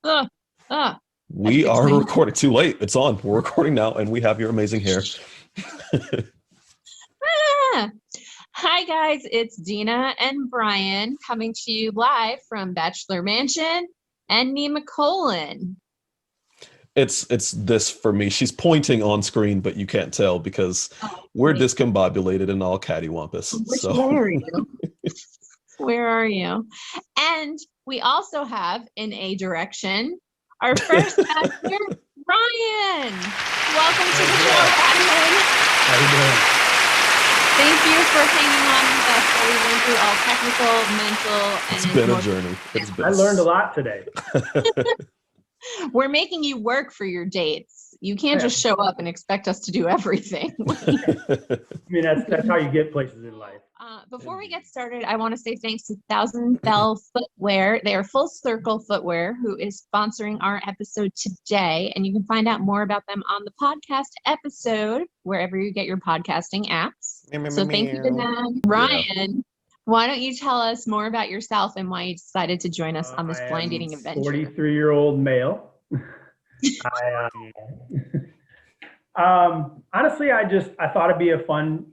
Uh, uh, We are recording too late. It's on. We're recording now, and we have your amazing hair. Hi, guys. It's Dina and Brian coming to you live from Bachelor Mansion and Nemacolin. It's this for me. She's pointing on screen, but you can't tell because we're discombobulated and all cattywampus. Where are you? Where are you? And we also have in a direction our first actor, Brian. Welcome to the show, Brian. How you doing? Thank you for hanging on with us while we went through all technical, mental, and it's been a journey. I learned a lot today. We're making you work for your dates. You can't just show up and expect us to do everything. I mean, that's how you get places in life. Before we get started, I want to say thanks to Thousand Bell Footwear. They are Full Circle Footwear, who is sponsoring our episode today. And you can find out more about them on the podcast episode, wherever you get your podcasting apps. So thank you to them. Ryan, why don't you tell us more about yourself and why you decided to join us on this blind dating adventure? 43-year-old male. Honestly, I thought it'd be a fun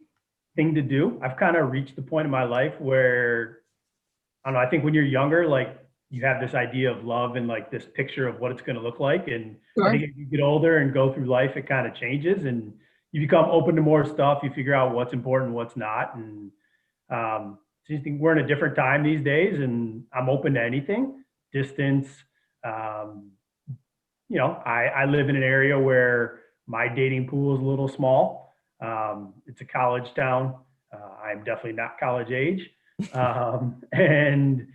thing to do. I've kind of reached the point in my life where, I don't know, I think when you're younger, like you have this idea of love and like this picture of what it's going to look like. And I think as you get older and go through life, it kind of changes and you become open to more stuff. You figure out what's important, what's not. And so I think we're in a different time these days and I'm open to anything. Distance, I live in an area where my dating pool is a little small. It's a college town. I'm definitely not college age. And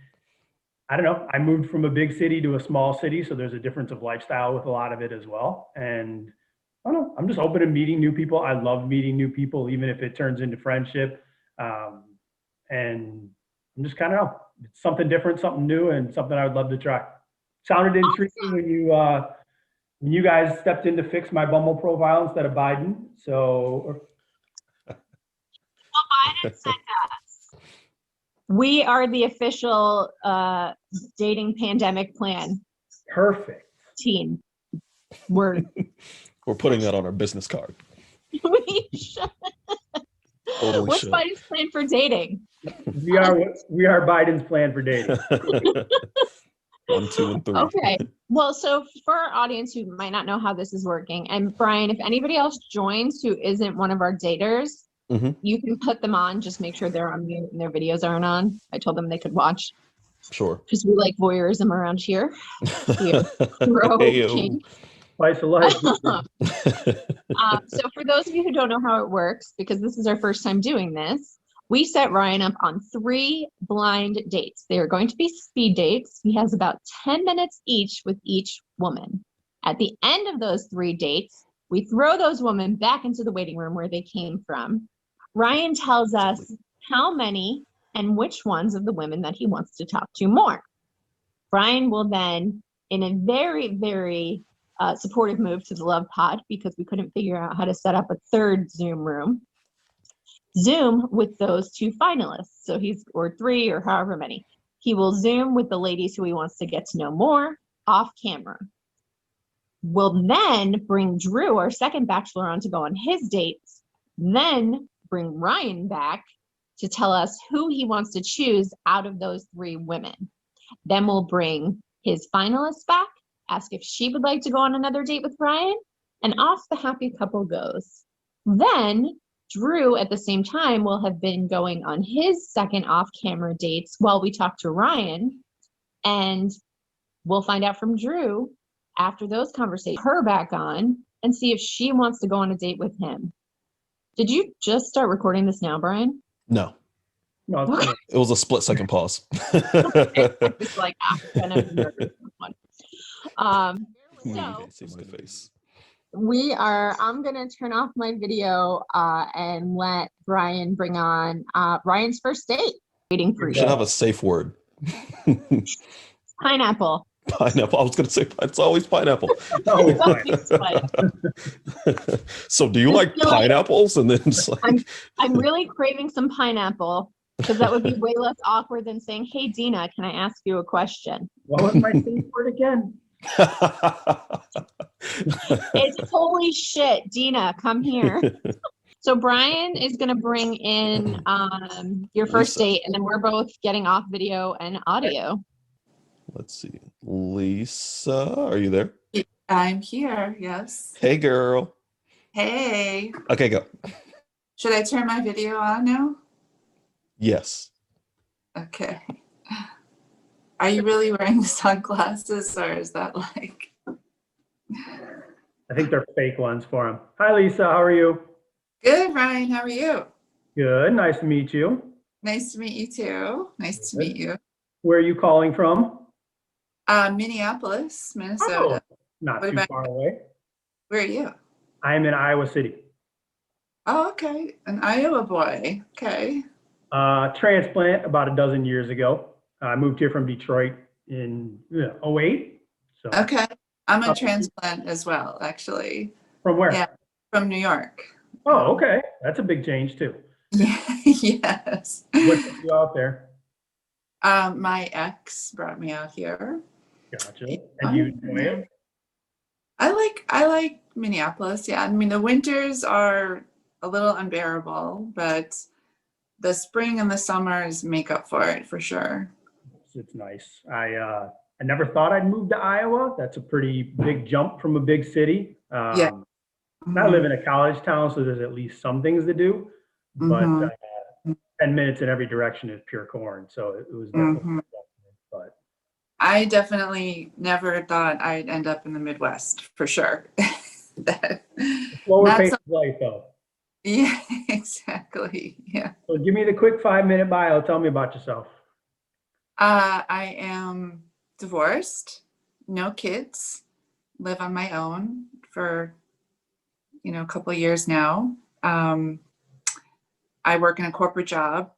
I don't know, I moved from a big city to a small city. So there's a difference of lifestyle with a lot of it as well. And I don't know, I'm just open to meeting new people. I love meeting new people, even if it turns into friendship. And I'm just kind of, it's something different, something new, and something I would love to try. Sounded intriguing when you guys stepped in to fix my Bumble profile instead of Biden. So Biden sent us. We are the official dating pandemic plan. Perfect. Team. We're putting that on our business card. We should. Totally What's should. Biden's plan for dating? We are Biden's plan for dating. 1, 2, and 3. Okay. Well, so for our audience who might not know how this is working, and Brian, if anybody else joins who isn't one of our daters, you can put them on. Just make sure they're on mute and their videos aren't on. I told them they could watch. Sure. Because we like voyeurism around here. Slice of life. So for those of you who don't know how it works, because this is our first time doing this, we set Ryan up on 3 blind dates. They are going to be speed dates. He has about 10 minutes each with each woman. At the end of those 3 dates, we throw those women back into the waiting room where they came from. Ryan tells us how many and which ones of the women that he wants to talk to more. Brian will then, in a very, very supportive move to the LovePod, because we couldn't figure out how to set up a 3rd Zoom room, Zoom with those 2 finalists. So or 3 or however many. He will Zoom with the ladies who he wants to get to know more off camera. We'll then bring Drew, our second bachelor, on to go on his dates, then bring Ryan back to tell us who he wants to choose out of those 3 women. Then we'll bring his finalists back, ask if she would like to go on another date with Ryan, and off the happy couple goes. Then Drew, at the same time, will have been going on his second off-camera dates while we talk to Ryan, and we'll find out from Drew after those conversations, her back on, and see if she wants to go on a date with him. Did you just start recording this now, Brian? No. No, it was a split-second pause. It's like, I'm gonna turn off my video and let Brian bring on Ryan's first date. Waiting for you. Should have a safe word. Pineapple. Pineapple. I was gonna say it's always pineapple. So do you like pineapples? And then it's like... I'm really craving some pineapple, because that would be way less awkward than saying, "Hey Dina, can I ask you a question?" What was my safe word again? It's holy shit. Dina, come here. So Brian is going to bring in your first Lisa. date, and then we're both getting off video and audio. Let's see. Lisa, are you there? I'm here, yes. Hey, girl. Hey, Okay, go. should I turn my video on now? Yes. Okay. Are you really wearing sunglasses or is that like? I think they're fake ones for him. Hi, Lisa. How are you? Good, Ryan, how are you? Good. Nice to meet you. Nice to meet you too. Nice to meet you. Where are you calling from? Minneapolis, Minnesota. Not What too about- far away. Where are you? I'm in Iowa City. Oh, okay. An Iowa boy. Okay. Transplant about a dozen years ago. I moved here from Detroit in '08. So Okay. I'm a Oh. transplant as well, actually. from where? Yeah. From New York. Oh, okay. That's a big change too. Yeah, yes. What took you out there? My ex brought me out here. Gotcha. And you enjoy it? I like Minneapolis. Yeah, I mean the winters are a little unbearable, but the spring and the summers make up for it for sure. It's nice. I never thought I'd move to Iowa. That's a pretty big jump from a big city. Yeah. I live in a college town, so there's at least some things to do. But Mhm. 10 minutes in every direction is pure corn. So it was definitely Mhm. but I definitely never thought I'd end up in the Midwest for sure. That- slower Not pace so- of life though. yeah, exactly. Yeah. So give me the quick 5-minute bio. Tell me about yourself. I am divorced, no kids, live on my own for a couple of years now. I work in a corporate job.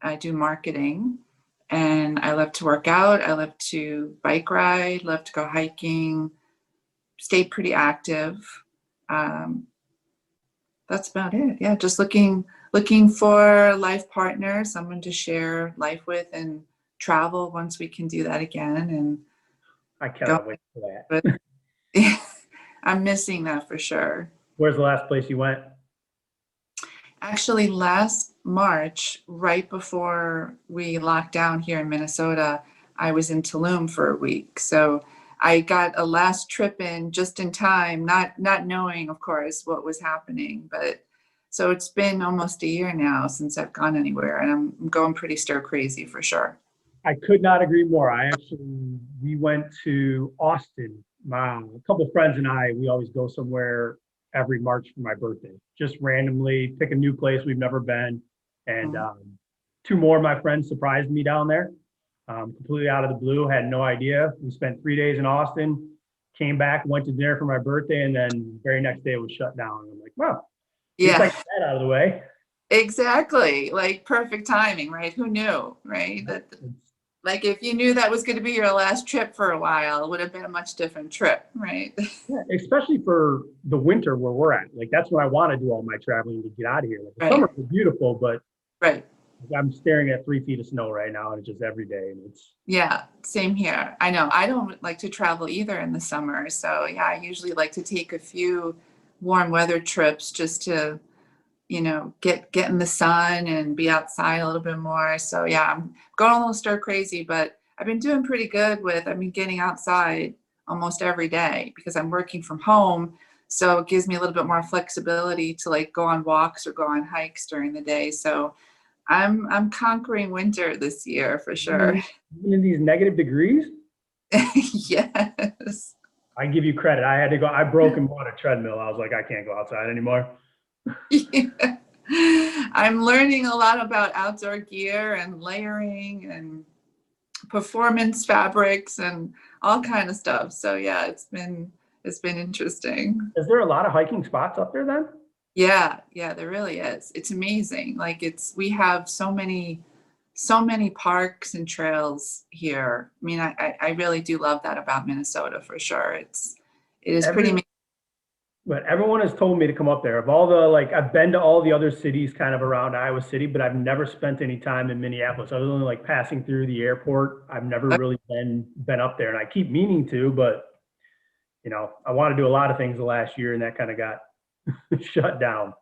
I do marketing, and I love to work out. I love to bike ride, love to go hiking, stay pretty active. That's about it. Yeah, just looking for a life partner, someone to share life with and travel once we can do that again. I cannot wait for that. And I'm missing that for sure. Where's the last place you went? Actually, last March, right before we locked down here in Minnesota, I was in Tulum for a week. So I got a last trip in just in time, not knowing, of course, what was happening. But so it's been almost a year now since I've gone anywhere, and I'm going pretty stir crazy for sure. I could not agree more. We went to Austin. A couple of friends and we always go somewhere every March for my birthday. Just randomly pick a new place we've never been. And two more of my friends surprised me down there, completely out of the blue, had no idea. We spent 3 days in Austin, came back, went to dinner for my birthday, and then the very next day it was shut down. And I'm like, wow, Yeah, like that out of the way. exactly. Like perfect timing, right? Who knew, right? Like if you knew that was going to be your last trip for a while, it would have been a much different trip, right? Yeah, especially for the winter where we're at. Like that's when I want to do all my traveling to get out of here. Like the Right. summer is beautiful, but Right. I'm staring at 3 feet of snow right now, and it's just every day, and it's Yeah, same here. I know. I don't like to travel either in the summer. So yeah, I usually like to take a few warm weather trips just to, get in the sun and be outside a little bit more. So yeah, I'm going a little stir crazy, but I've been doing pretty good getting outside almost every day because I'm working from home. So it gives me a little bit more flexibility to like go on walks or go on hikes during the day. So I'm conquering winter this year for sure. even in these negative degrees. Yes. I give you credit. I had to go. I broke and bought a treadmill. I was like, I can't go outside anymore. Yeah. I'm learning a lot about outdoor gear and layering and performance fabrics and all kind of stuff. So yeah, it's been interesting. Is there a lot of hiking spots up there then? Yeah, there really is. It's amazing. Like we have so many parks and trails here. I mean, I really do love that about Minnesota for sure. It is pretty amazing. But everyone has told me to come up there. Of all the I've been to all the other cities kind of around Iowa City, but I've never spent any time in Minneapolis. Other than passing through the airport, I've never really been up there, and I keep meaning to, but I want to do a lot of things the last year, and that kind of got shut down.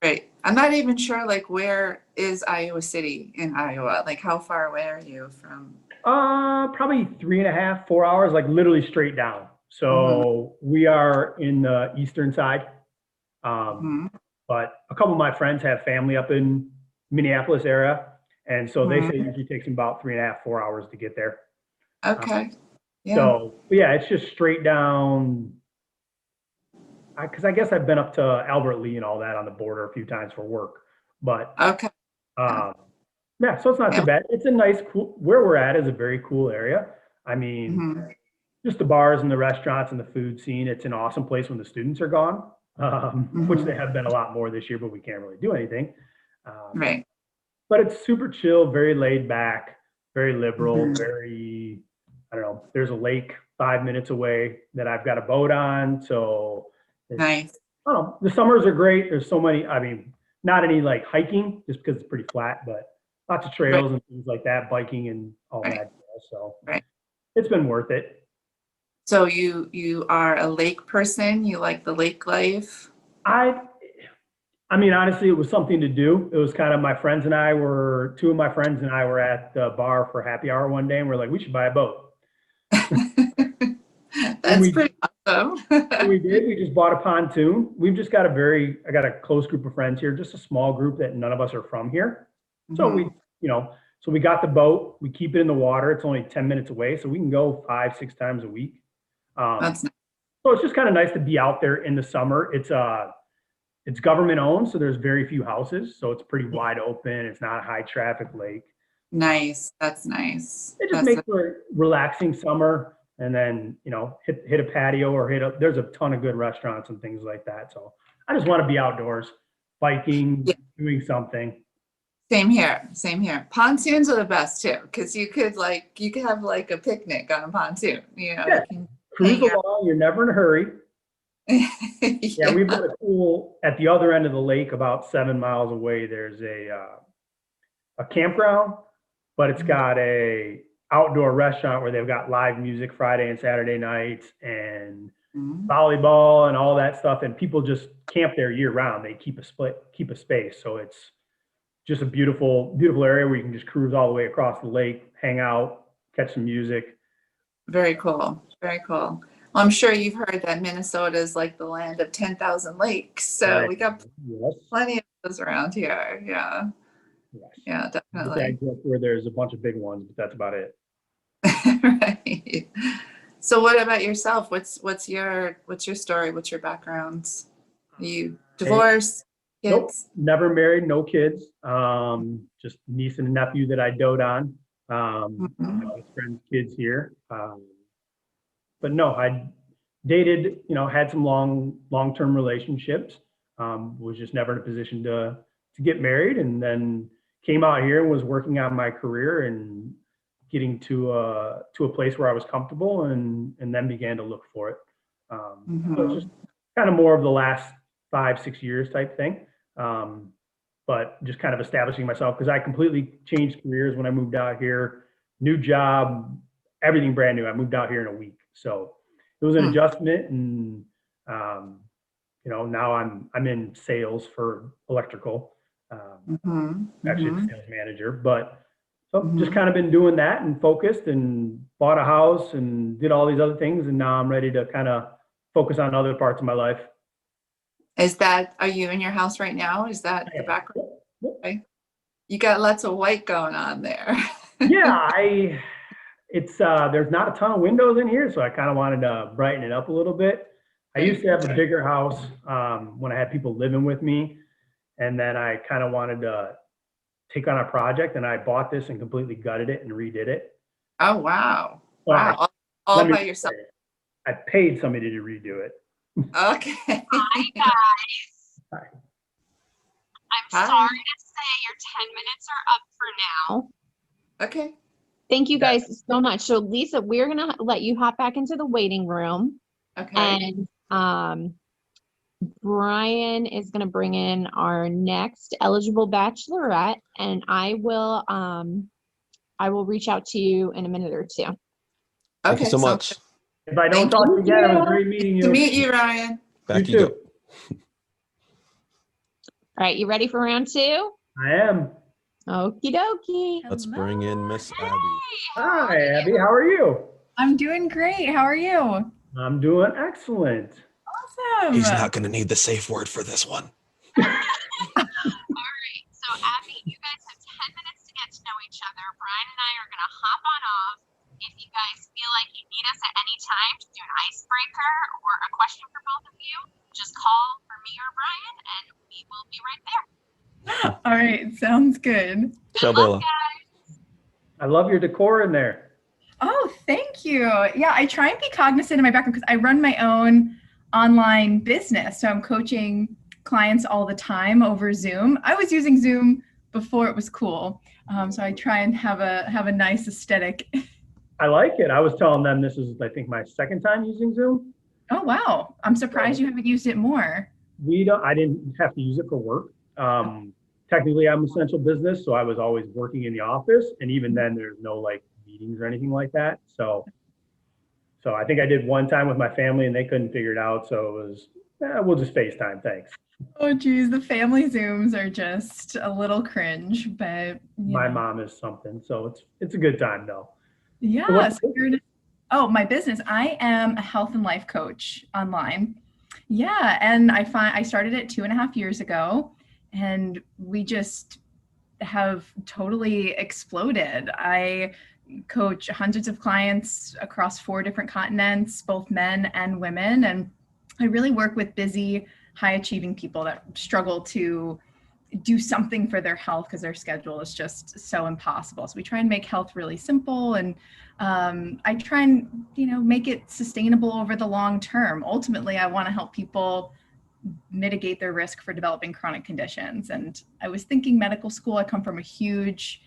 Right. I'm not even sure, like, where is Iowa City in Iowa? Like, how far away are you from? Probably 3.5, 4 hours, like literally straight down. So we are in the eastern side. But a couple of my friends have family up in Minneapolis area. And so they say it usually takes them about 3.5, 4 hours to get there. Okay. Yeah. So yeah, it's just straight down. Because I guess I've been up to Albert Lee and all that on the border a few times for work. But Okay. yeah, so it's not too bad. It's a nice, cool, where we're at is a very cool area. I mean, just the bars and the restaurants and the food scene. It's an awesome place when the students are gone, which they have been a lot more this year, but we can't really do anything. Right. But it's super chill, very laid back, very liberal, very, I don't know, there's a lake 5 minutes away that I've got a boat on. So Nice. I don't know, the summers are great. There's so many, I mean, not any like hiking just because it's pretty flat, but lots of trails and things like that, biking and all that. So it's been worth it. So you are a lake person? You like the lake life? I mean, honestly, it was something to do. It was kind of two of my friends and I were at the bar for happy hour one day, and we're like, we should buy a boat. That's pretty awesome. We did. We just bought a pontoon. We've just got I got a close group of friends here, just a small group that none of us are from here. So we got the boat. We keep it in the water. It's only 10 minutes away, so we can go 5-6 times a week. That's nice. So it's just kind of nice to be out there in the summer. It's government owned, so there's very few houses, so it's pretty wide open. It's not a high traffic lake. Nice. That's nice. It just makes for a relaxing summer. And then, hit a patio or there's a ton of good restaurants and things like that. So I just want to be outdoors, biking, doing something. Same here. Pontoons are the best too, because you could have like a picnic on a pontoon. You can cruise along. You're never in a hurry. Yeah, we've got a pool at the other end of the lake, about 7 miles away. There's a campground, but it's got a outdoor restaurant where they've got live music Friday and Saturday nights and volleyball and all that stuff. And people just camp there year round. They keep a space. So it's just a beautiful, beautiful area where you can just cruise all the way across the lake, hang out, catch some music. Very cool. Very cool. Well, I'm sure you've heard that Minnesota is like the land of 10,000 lakes. So we got plenty of those around here. Yeah. Yes. Yeah, definitely. I grew up where there's a bunch of big ones, but that's about it. Right. So what about yourself? What's your story? What's your background? Are you divorced? Kids? Nope, never married, no kids. Just niece and nephew that I dote on. My best friend's kids here. But no, I dated, had some long-term relationships. Was just never in a position to get married, and then came out here and was working on my career and getting to a place where I was comfortable, and then began to look for it. So it's just kind of more of the last 5-6 years type thing. But just kind of establishing myself, because I completely changed careers when I moved out here. New job, everything brand new. I moved out here in a week, so it was an adjustment. And now I'm in sales for electrical. Actually, the sales manager, but so just kind of been doing that and focused, and bought a house and did all these other things, and now I'm ready to kind of focus on other parts of my life. Are you in your house right now? Is that the background? Okay. You got lots of white going on there. Yeah, there's not a ton of windows in here, so I kind of wanted to brighten it up a little bit. I used to have a bigger house when I had people living with me, and then I kind of wanted to take on a project, and I bought this and completely gutted it and redid it. Oh, wow. Wow. All by yourself. I paid somebody to redo it. Okay. Hi, guys. Hi. I'm sorry to say your 10 minutes are up for now. Okay. Thank you guys so much. So Lisa, we're going to let you hop back into the waiting room. Okay. And Brian is going to bring in our next eligible bachelorette, and I will reach out to you in a minute or two. Thank you so much. If I don't Thank talk to you again, it was you. great meeting To you. meet you, Ryan. Back You you go. too. All right, you ready for round two? I am. Okie dokie. Let's bring in Miss Abbie. Hi, Abbie. How are you? I'm doing great. How are you? I'm doing excellent. Awesome. He's not going to need the safe word for this one. All right, so Abbie, you guys have 10 minutes to get to know each other. Brian and I are going to hop on off. If you guys feel like you need us at any time to do an icebreaker or a question for both of you, just call for me or Brian, and we will be right there. All right, sounds good. Ciao, Good luck, Bella. guys. I love your decor in there. Oh, thank you. Yeah, I try and be cognizant of my background because I run my own online business. So I'm coaching clients all the time over Zoom. I was using Zoom before it was cool. So I try and have a nice aesthetic. I like it. I was telling them this is, I think, my second time using Zoom. Oh, wow. I'm surprised you haven't used it more. I didn't have to use it for work. Technically, I'm essential business, so I was always working in the office, and even then, there's no like meetings or anything like that. So I think I did one time with my family, and they couldn't figure it out. So it was, we'll just FaceTime. Thanks. Oh, geez, the family Zooms are just a little cringe, but My mom is something, so it's a good time though. yeah. What's- Oh, my business. I am a health and life coach online. Yeah, and I started it 2.5 years ago, and we just have totally exploded. I coach hundreds of clients across 4 different continents, both men and women, and I really work with busy, high-achieving people that struggle to do something for their health because their schedule is just so impossible. So we try and make health really simple, and I try and make it sustainable over the long term. Ultimately, I want to help people mitigate their risk for developing chronic conditions. And I was thinking medical school. I come from a huge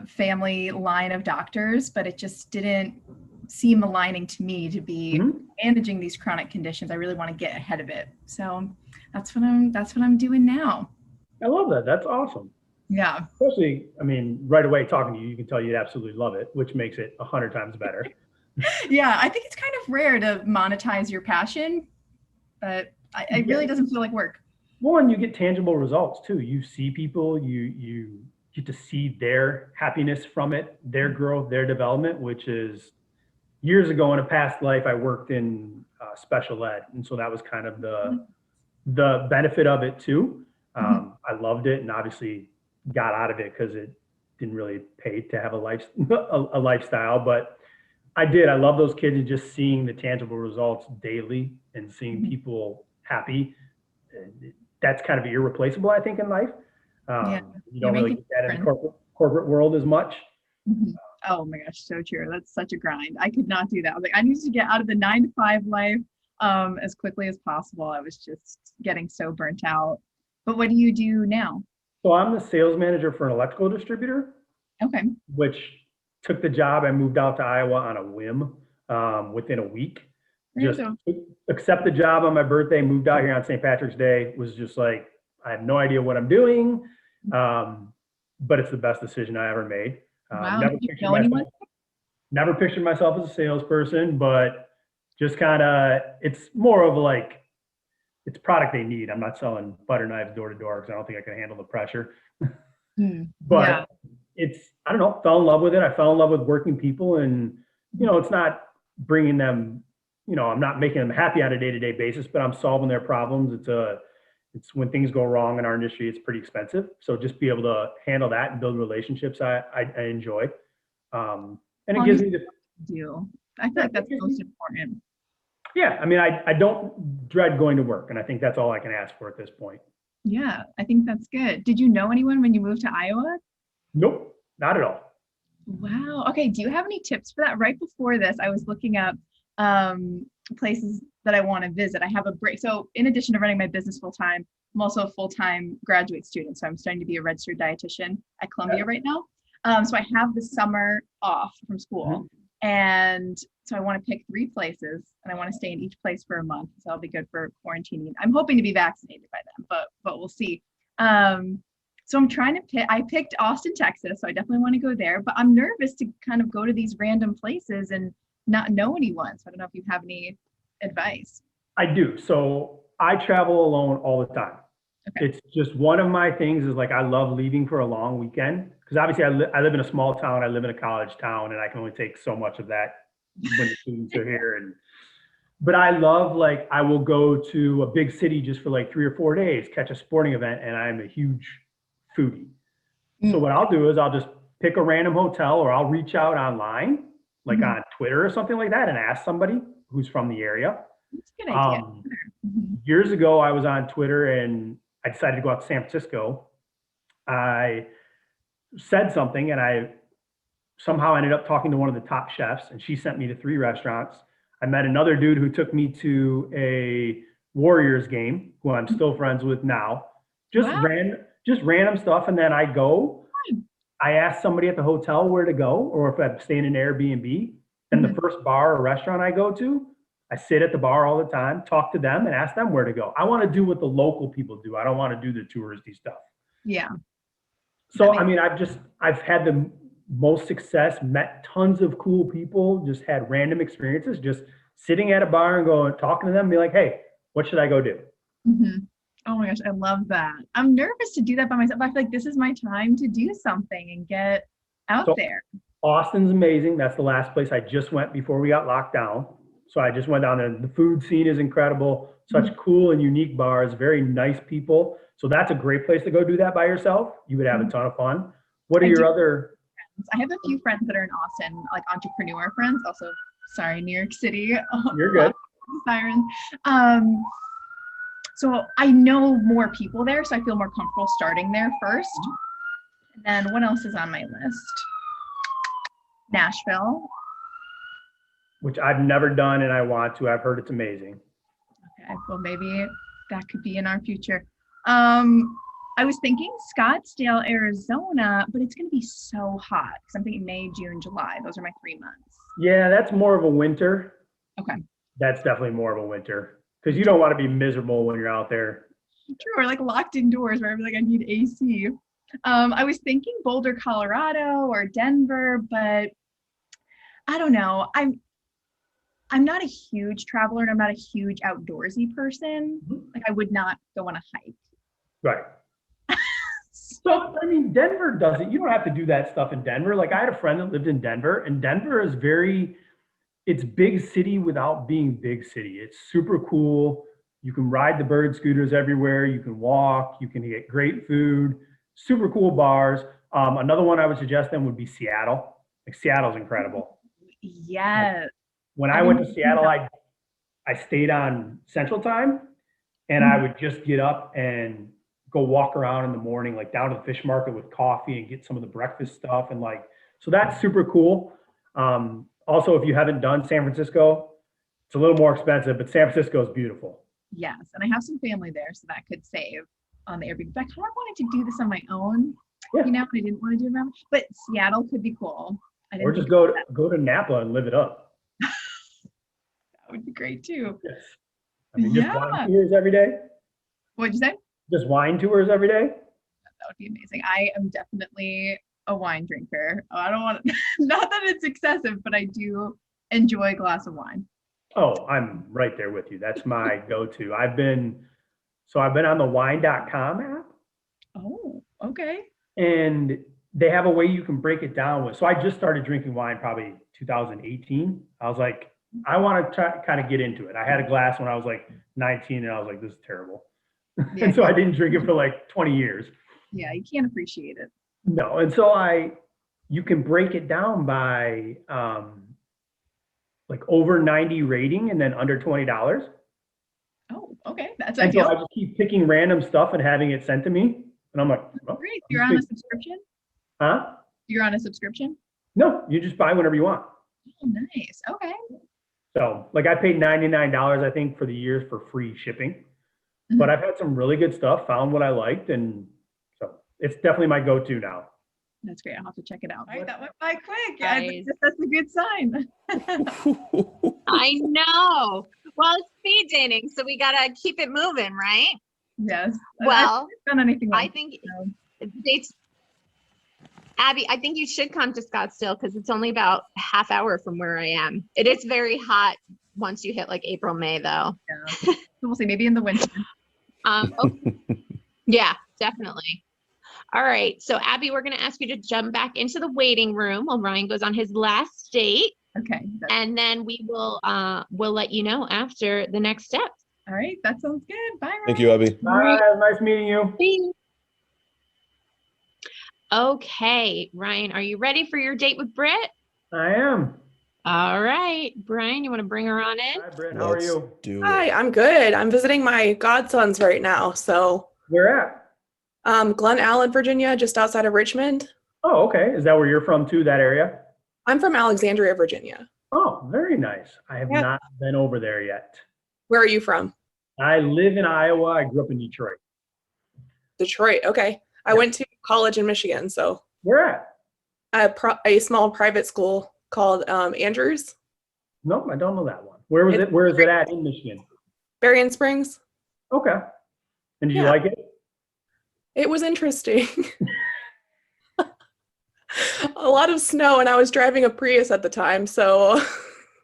family line of doctors, but it just didn't seem aligning to me to be managing these chronic conditions. I really want to get ahead of it. So that's what I'm doing now. I love that. That's awesome. Yeah. Especially, I mean, right away talking to you, you can tell you absolutely love it, which makes it 100 times better. Yeah, I think it's kind of rare to monetize your passion, but it really doesn't feel like work. Well, and you get tangible results too. You see people, you get to see their happiness from it, their growth, their development, which is years ago in a past life, I worked in special ed. And so that was kind of the benefit of it too. I loved it, and obviously got out of it because it didn't really pay to have a lifestyle, but I love those kids, and just seeing the tangible results daily and seeing people happy. That's kind of irreplaceable, I think, in life. You don't really get that in the corporate world as much. Oh my gosh, so true. That's such a grind. I could not do that. I was like, I needed to get out of the 9-to-5 life as quickly as possible. I was just getting so burnt out. But what do you do now? So I'm the sales manager for an electrical distributor. Okay. Which took the job. I moved out to Iowa on a whim within a week. Just accept the job on my birthday, moved out here on St. Patrick's Day. Was just like, I have no idea what I'm doing, but it's the best decision I ever made. Wow. Never pictured myself as a salesperson, but just kind of, it's more of like, it's product they need. I'm not selling butter knives door to door because I don't think I can handle the pressure. But it's, I don't know, fell in love with it. I fell in love with working people, and, it's not bringing them, I'm not making them happy on a day-to-day basis, but I'm solving their problems. It's when things go wrong in our industry, it's pretty expensive. So just be able to handle that and build relationships, I enjoy. And it gives me I feel like that's most important. Yeah, I mean, I don't dread going to work, and I think that's all I can ask for at this point. Yeah, I think that's good. Did you know anyone when you moved to Iowa? Nope, not at all. Wow. Okay, do you have any tips for that? Right before this, I was looking up places that I want to visit. I have a break. So in addition to running my business full time, I'm also a full-time graduate student. So I'm starting to be a registered dietitian at Columbia right now. So I have the summer off from school. And so I want to pick 3 places, and I want to stay in each place for a month. So I'll be good for quarantining. I'm hoping to be vaccinated by then, but we'll see. So I'm trying to pick, I picked Austin, Texas. So I definitely want to go there, but I'm nervous to kind of go to these random places and not know anyone. So I don't know if you have any advice. I do. So I travel alone all the time. Okay. It's just one of my things is like I love leaving for a long weekend because obviously I live in a small town. I live in a college town, and I can only take so much of that when the students are here. But I love, like, I will go to a big city just for like 3 or 4 days, catch a sporting event, and I'm a huge foodie. So what I'll do is I'll just pick a random hotel, or I'll reach out online, like on Twitter or something like that, and ask somebody who's from the area. That's a good idea. Years ago, I was on Twitter and I decided to go out to San Francisco. I said something and I somehow ended up talking to one of the top chefs, and she sent me to 3 restaurants. I met another dude who took me to a Warriors game, who I'm still friends with now. Just random stuff. And then I asked somebody at the hotel where to go, or if I'm staying in an Airbnb. And the first bar or restaurant I go to, I sit at the bar all the time, talk to them, and ask them where to go. I want to do what the local people do. I don't want to do the touristy stuff. Yeah. So, I mean, I've had the most success, met tons of cool people, just had random experiences, just sitting at a bar and going, talking to them, and be like, hey, what should I go do? Oh my gosh, I love that. I'm nervous to do that by myself. I feel like this is my time to do something and get out there. Austin's amazing. That's the last place I just went before we got locked down. So I just went down there. The food scene is incredible. Such cool and unique bars, very nice people. So that's a great place to go do that by yourself. You would have a ton of fun. What are your other? I have a few friends that are in Austin, like entrepreneur friends. Also, sorry, New York City. You're good. Sirens. So I know more people there, so I feel more comfortable starting there first. And then what else is on my list? Nashville. Which I've never done and I want to. I've heard it's amazing. Okay, well, maybe that could be in our future. I was thinking Scottsdale, Arizona, but it's going to be so hot because I'm thinking May, June, July. Those are my 3 months. Yeah, that's more of a winter. Okay. That's definitely more of a winter because you don't want to be miserable when you're out there. True, or like locked indoors where I'm like, I need AC. I was thinking Boulder, Colorado or Denver, but I don't know. I'm not a huge traveler and I'm not a huge outdoorsy person. Like I would not go on a hike. Right. So, I mean, Denver doesn't, you don't have to do that stuff in Denver. Like I had a friend that lived in Denver, and Denver is it's big city without being big city. It's super cool. You can ride the bird scooters everywhere. You can walk, you can get great food, super cool bars. Another one I would suggest then would be Seattle. Like Seattle's incredible. Yes. When I went to Seattle, I stayed on Central Time, and I would just get up and go walk around in the morning, like down to the fish market with coffee and get some of the breakfast stuff. And like, so that's super cool. Also, if you haven't done San Francisco, it's a little more expensive, but San Francisco is beautiful. Yes. And I have some family there, so that could save on the Airbnb. But I kind of wanted to do this on my own, I didn't want to do it, but Seattle could be cool. Or just go to Napa and live it up. That would be great too. Yes. I mean, just wine tours every day. What'd you say? Just wine tours every day. That would be amazing. I am definitely a wine drinker. I don't want to, not that it's excessive, but I do enjoy a glass of wine. Oh, I'm right there with you. That's my go-to. I've been on the wine.com app. Oh, okay. And they have a way you can break it down with. So I just started drinking wine probably 2018. I was like, I want to try kind of get into it. I had a glass when I was like 19 and I was like, this is terrible. Yeah. And so I didn't drink it for like 20 years. Yeah, you can't appreciate it. No. And so you can break it down by like over 90 rating and then under $20. Oh, okay. That's and ideal. So I just keep picking random stuff and having it sent to me. And I'm like, oh, great. You're on a subscription? Huh? You're on a subscription? No, you just buy whenever you want. Oh, nice. Okay. So like I paid $99, I think, for the year for free shipping. But I've had some really good stuff, found what I liked. And so it's definitely my go-to now. That's great. I'll have to check it out. Right, that went by quick. Nice. That's a good sign. I know. Well, it's speed dating, so we gotta keep it moving, right? Yes. Well, I haven't done anything like I think dates. Abbie, I think you should come to Scottsdale because it's only about a half hour from where I am. It is very hot once you hit like April, May though. Yeah. So we'll see, maybe in the winter. Okay. Yeah, definitely. All right. So Abbie, we're going to ask you to jump back into the waiting room while Ryan goes on his last date. Okay. And then we'll let you know after the next step. All right. That sounds good. Bye, Ryan. Thank you, Abbie. Bye. Nice meeting you. Okay, Ryan, are you ready for your date with Britt? I am. All right, Brian, you want to bring her on in? Hi, Britt. How are Let's you? do Hi, it. I'm good. I'm visiting my godsons right now. So, Where at? Glen Allen, Virginia, just outside of Richmond. Oh, okay. Is that where you're from too, that area? I'm from Alexandria, Virginia. Oh, very nice. I have Yeah. not been over there yet. Where are you from? I live in Iowa. I grew up in Detroit. Detroit. Okay. I Yeah. went to college in Michigan, so Where at? a small private school called Andrews, Nope, I don't know that one. Where was it? Where is it at in Michigan? Berrien Springs. Okay. And did you Yeah. like it? It was interesting. A lot of snow, and I was driving a Prius at the time, so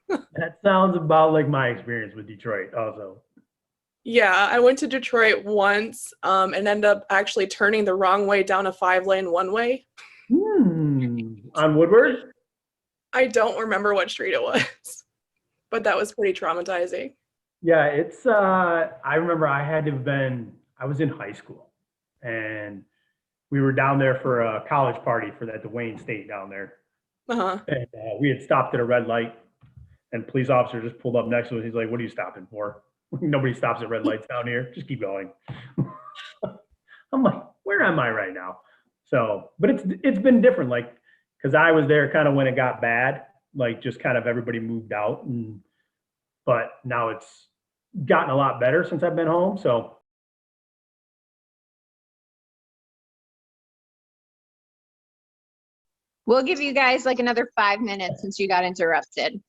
That sounds about like my experience with Detroit also. yeah, I went to Detroit once and ended up actually turning the wrong way down a 5-lane one-way. On Woodward? I don't remember what street it was, but that was pretty traumatizing. Yeah, it's I remember I was in high school and we were down there for a college party for that Wayne State down there. Uh-huh. And we had stopped at a red light and police officer just pulled up next to us. He's like, "What are you stopping for?" Nobody stops at red lights down here. Just keep going. I'm like, where am I right now? So, but it's been different, like, because I was there kind of when it got bad, like just kind of everybody moved out, but now it's gotten a lot better since I've been home. So We'll give you guys like another 5 minutes since you got interrupted.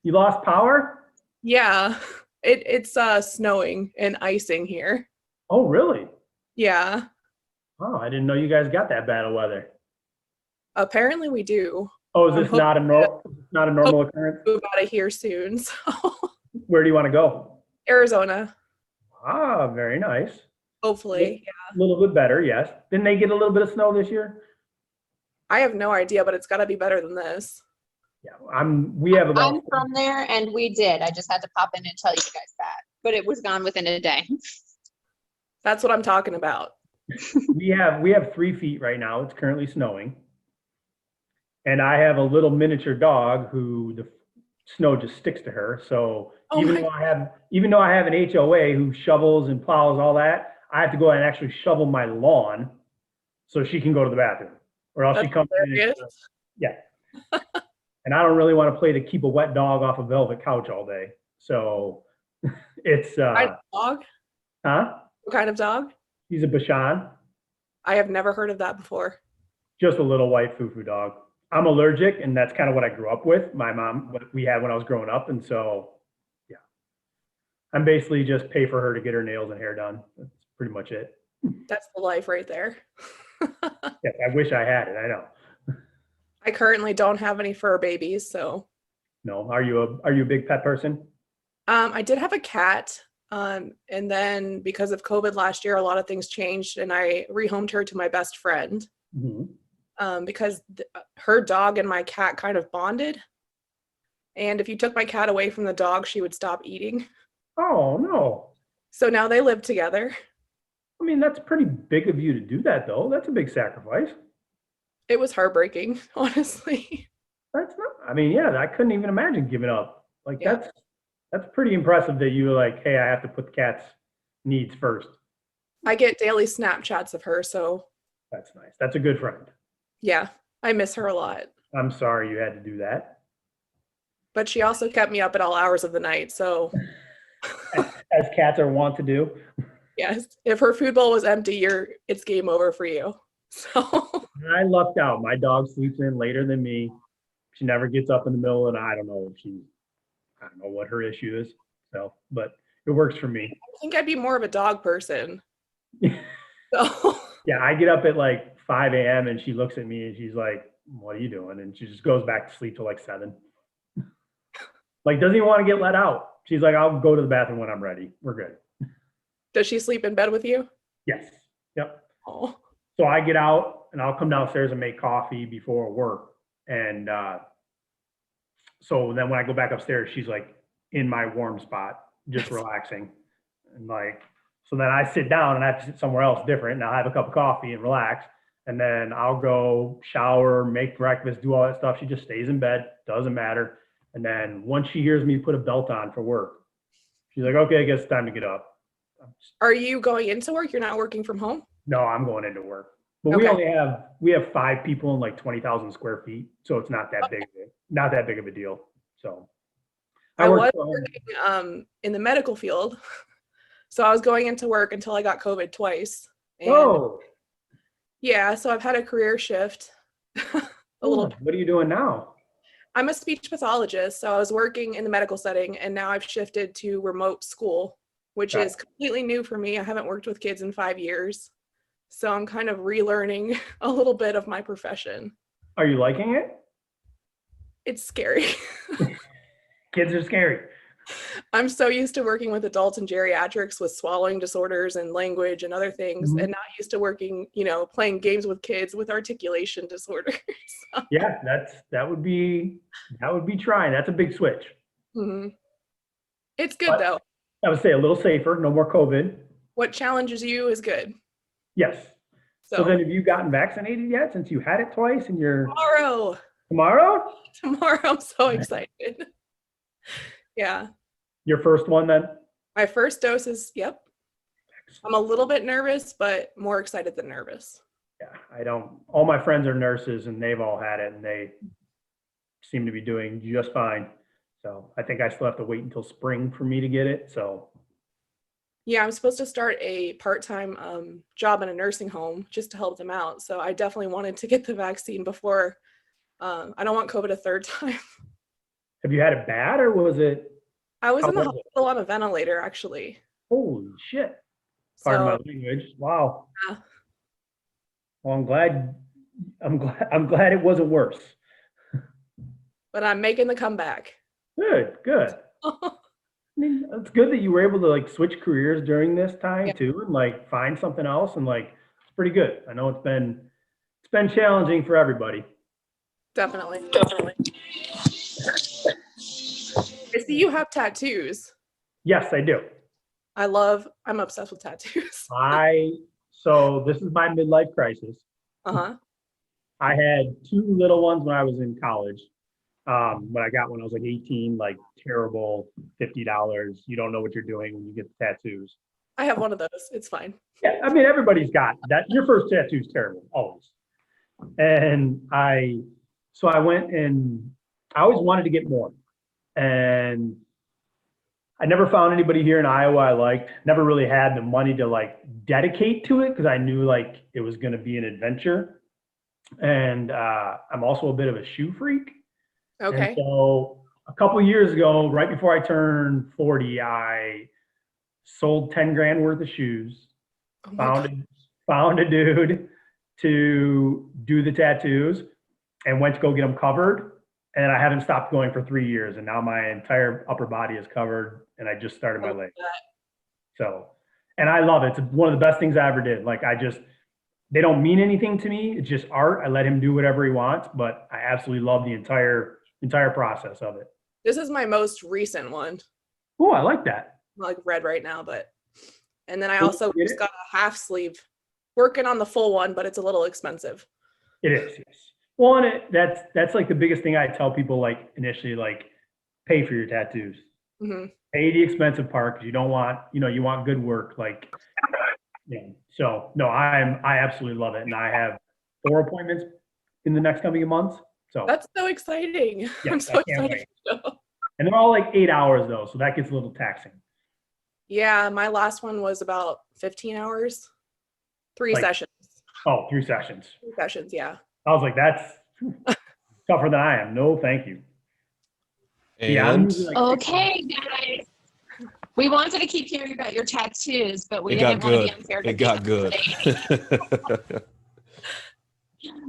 you lost power? Yeah, it's snowing and icing here. Oh, really? Yeah, Oh, I didn't know you guys got that bad of weather. apparently we do. Oh, is this not a normal occurrence? Move out of here soon, so Where do you want to go? Arizona, Ah, very nice. hopefully. A little bit better, yes. Didn't they get a little bit of snow this year? I have no idea, but it's got to be better than this. Yeah, we have about I'm from there and we did. I just had to pop in and tell you guys that, but it was gone within a day. That's what I'm talking about. we have 3 feet right now. It's currently snowing. And I have a little miniature dog who the snow just sticks to her. So Oh even my- though I have an HOA who shovels and plows all that, I have to go and actually shovel my lawn so she can go to the bathroom. Or else she That's comes in and, hilarious. yeah. And I don't really want to play to keep a wet dog off a velvet couch all day. So it's Kind of dog? huh? What kind of dog? He's a Bashan, I have never heard of that before. just a little white foo-foo dog. I'm allergic, and that's kind of what I grew up with. My mom, what we had when I was growing up, and so yeah, I'm basically just pay for her to get her nails and hair done. That's pretty much it. That's the life right there. Yes, I wish I had it. I know. I currently don't have any fur babies, so No, are you a big pet person? I did have a cat, and then because of COVID last year, a lot of things changed, and I rehomed her to my best friend because her dog and my cat kind of bonded. And if you took my cat away from the dog, she would stop eating. Oh no. So now they live together. I mean, that's pretty big of you to do that, though. That's a big sacrifice. It was heartbreaking, honestly. That's not. I mean, yeah, I couldn't even imagine giving up. Like Yeah. that's pretty impressive that you were like, hey, I have to put the cat's needs first. I get daily Snapchats of her, so That's nice. That's a good friend. yeah, I miss her a lot. I'm sorry you had to do that. But she also kept me up at all hours of the night, so As cats are wont to do. yes, if her food bowl was empty, it's game over for you. So I lucked out. My dog sleeps in later than me. She never gets up in the middle, and I don't know what her issue is. So, but it works for me. I think I'd be more of a dog person. So Yeah, I get up at like 5 a.m. and she looks at me and she's like, what are you doing? And she just goes back to sleep till like 7. Like, doesn't even want to get let out. She's like, I'll go to the bathroom when I'm ready. We're good. Does she sleep in bed with you? Yes. Yep. Oh, So I get out and I'll come downstairs and make coffee before work. And so then when I go back upstairs, she's like in my warm spot, just relaxing. And like, so then I sit down and I have to sit somewhere else different. And I'll have a cup of coffee and relax. And then I'll go shower, make breakfast, do all that stuff. She just stays in bed, doesn't matter. And then once she hears me put a belt on for work, she's like, okay, I guess it's time to get up. are you going into work? You're not working from home? No, I'm going into work. But Okay. we have 5 people in like 20,000 square feet. So it's not that big of a deal. So I work was from home. working in the medical field. So I was going into work until I got COVID twice. And Oh, yeah, so I've had a career shift. A little. what are you doing now? I'm a speech pathologist, so I was working in the medical setting, and now I've shifted to remote school, which Got is completely new for me. I haven't worked with kids in 5 years, so I'm kind of relearning a little bit of my profession. Are you liking it? It's scary. Kids are scary. I'm so used to working with adults and geriatrics with swallowing disorders and language and other things, Mhm. and not used to working, playing games with kids with articulation disorders. Yeah, that would be trying. That's a big switch. Mhm. It's good But though. I would say a little safer, no more COVID. What challenges you is good. Yes. So So then have you gotten vaccinated yet since you had it twice and you're tomorrow, tomorrow? I'm so excited. Yeah. Your first one then? My first dose is, yep. I'm a little bit nervous, but more excited than nervous. Yeah, all my friends are nurses and they've all had it and they seem to be doing just fine. So I think I still have to wait until spring for me to get it. So Yeah, I'm supposed to start a part-time job in a nursing home just to help them out. So I definitely wanted to get the vaccine before. I don't want COVID a third time. have you had it bad or was it? I was How in the was it? hospital on a ventilator, actually. Holy shit. Pardon my So language. Wow. yeah. Well, I'm glad it wasn't worse. But I'm making the comeback. Good. I mean, it's good that you were able to like switch careers during this time Yeah. too, and like find something else, and like it's pretty good. I know it's been challenging for everybody. Definitely. I see you have tattoos. Yes, I do. I'm obsessed with tattoos. So this is my midlife crisis. Uh-huh. I had 2 little ones when I was in college. When I got when I was like 18, like terrible $50. You don't know what you're doing when you get the tattoos. I have one of those. It's fine. Yeah, I mean everybody's got that. Your first tattoo is terrible, always. And I went and I always wanted to get more. And I never found anybody here in Iowa I liked. Never really had the money to like dedicate to it because I knew like it was going to be an adventure. And I'm also a bit of a shoe freak. Okay. And so a couple of years ago, right before I turned 40, I sold 10 grand worth of shoes. Oh my God. Found a dude to do the tattoos and went to go get them covered. And I haven't stopped going for 3 years. And now my entire upper body is covered and I just started my leg. So, and I love it. It's one of the best things I ever did. Like they don't mean anything to me. It's just art. I let him do whatever he wants, but I absolutely love the entire process of it. This is my most recent one. Oh, I like that. I'm like red right now, and then I also just got a half sleeve. Working on the full one, but it's a little expensive. It is, yes. Well, and that's like the biggest thing I tell people, like initially, like pay for your tattoos. Mm-hmm. Pay the expensive part because you don't want, you want good work. Like, so no, I absolutely love it. And I have 4 appointments in the next coming months. So That's so exciting. Yeah, I'm so I can't excited. and they're all like 8 hours though. So that gets a little taxing. Yeah, my last one was about 15 hours. 3 Like- sessions. Oh, 3 sessions. 3 sessions, yeah. I was like, that's tougher than I am. No, thank you. And Yeah, I'm usually like Okay, guys. We wanted to keep hearing about your tattoos, but we it got didn't want to good. be unfair to It got good.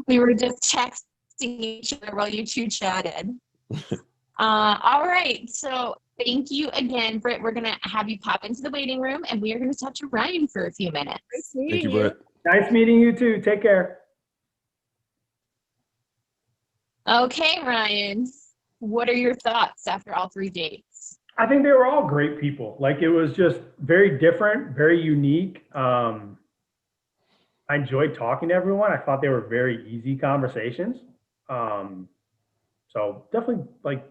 We were just texting each other while you two chatted. All right. So thank you again, Britt. We're going to have you pop into the waiting room and we are going to talk to Ryan for a few minutes. Nice Thank meeting you, Brett. Nice meeting you too. Take care. Okay, Ryan. What are your thoughts after all 3 dates? I think they were all great people. Like, it was just very different, very unique. I enjoyed talking to everyone. I thought they were very easy conversations. So definitely like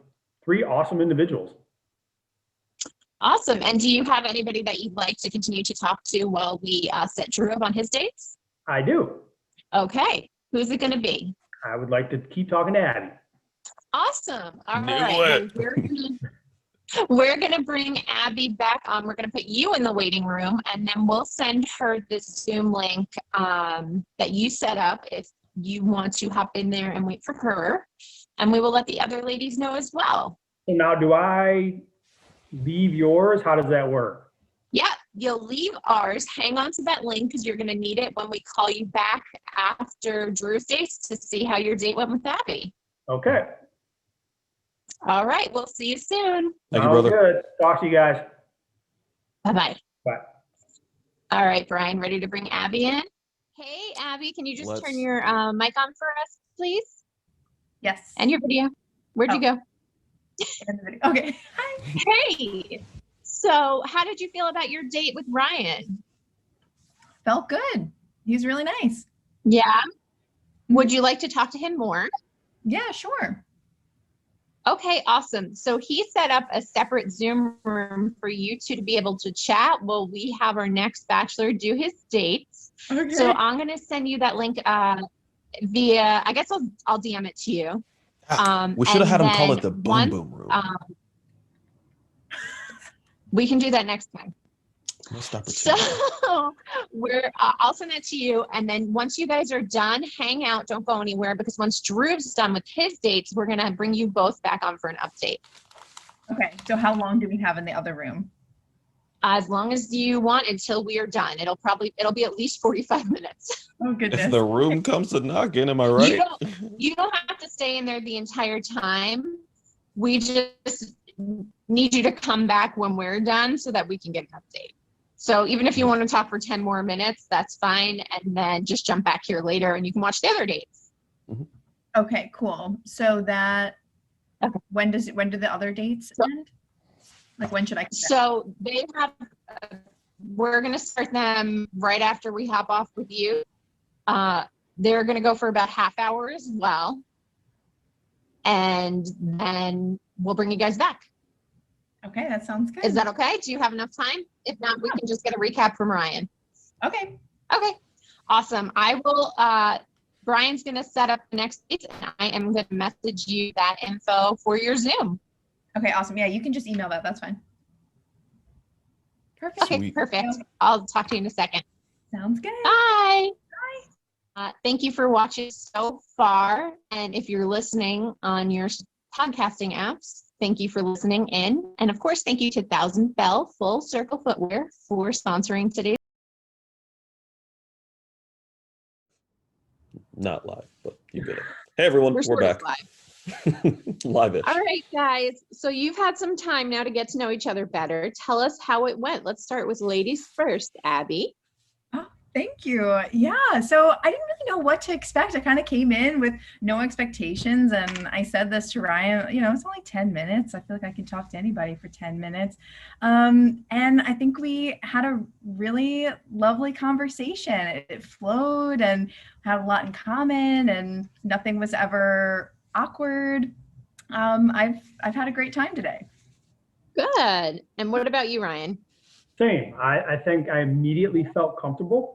3 awesome individuals. Awesome. And do you have anybody that you'd like to continue to talk to while we set Drew up on his dates? I do. Okay. Who's it going to be? I would like to keep talking to Abbie. Awesome. All Knew right. it. Well, we're gonna bring Abbie back on. We're gonna put you in the waiting room, and then we'll send her this Zoom link that you set up if you want to hop in there and wait for her. And we will let the other ladies know as well. So now, do I leave yours? How does that work? Yeah, you'll leave ours. Hang on to that link because you're gonna need it when we call you back after Drew's dates to see how your date went with Abbie. Okay. All right, we'll see you soon. Thank you, Sounds brother. good. Talk to you guys. Bye-bye. Bye. All right, Brian, ready to bring Abbie in? Hey, Abbie, can you just Let's- turn your mic on for us, please? Yes. And your video. Where'd you go? And the video. Okay. Hi. Hey, so how did you feel about your date with Ryan? Felt good. He's really nice. Yeah. Would you like to talk to him more? Yeah, sure. Okay, awesome. So he set up a separate Zoom room for you two to be able to chat while we have our next bachelor do his dates. Okay. So I'm going to send you that link via, I guess I'll DM it to you. We should have had him call and it the Boom then Boom Room. we can do that next time. Missed opportunity. So I'll send that to you. And then once you guys are done, hang out, don't go anywhere, because once Drew's done with his dates, we're going to bring you both back on for an update. Okay. So how long do we have in the other room? As long as you want until we are done. It'll be at least 45 minutes. Oh, goodness. If the room comes to knocking, am I right? You don't have to stay in there the entire time. We just need you to come back when we're done so that we can get an update. So even if you want to talk for 10 more minutes, that's fine. And then just jump back here later and you can watch the other dates. Okay, cool. So that, Okay. when do the other dates end? Like, when should I come back? So they have, we're going to start them right after we hop off with you. They're going to go for about half hour as well. And then we'll bring you guys back. Okay, that sounds good. Is that okay? Do you have enough time? If not, we can just get a recap from Ryan. Okay. Okay, awesome. I will, Brian's going to set up the next date and I am going to message you that info for your Zoom. Okay, awesome. Yeah, you can just email that. That's fine. Perfect. Okay, Sweet. perfect. I'll talk to you in a second. Sounds good. Bye. Thank you for watching so far. And if you're listening on your podcasting apps, thank you for listening in. And of course, thank you to Thousand Bell Full Circle Footwear for sponsoring today's. Not live, but you get it. Hey everyone, we're sort of back. live. Live-ish. All right, guys. So you've had some time now to get to know each other better. Tell us how it went. Let's start with ladies first, Abbie. Thank you. Yeah, so I didn't really know what to expect. I kind of came in with no expectations, and I said this to Ryan, you know, it's only 10 minutes. I feel like I can talk to anybody for 10 minutes. And I think we had a really lovely conversation. It flowed and had a lot in common, and nothing was ever awkward. I've had a great time today. Good. And what about you, Ryan? Same. I think I immediately felt comfortable.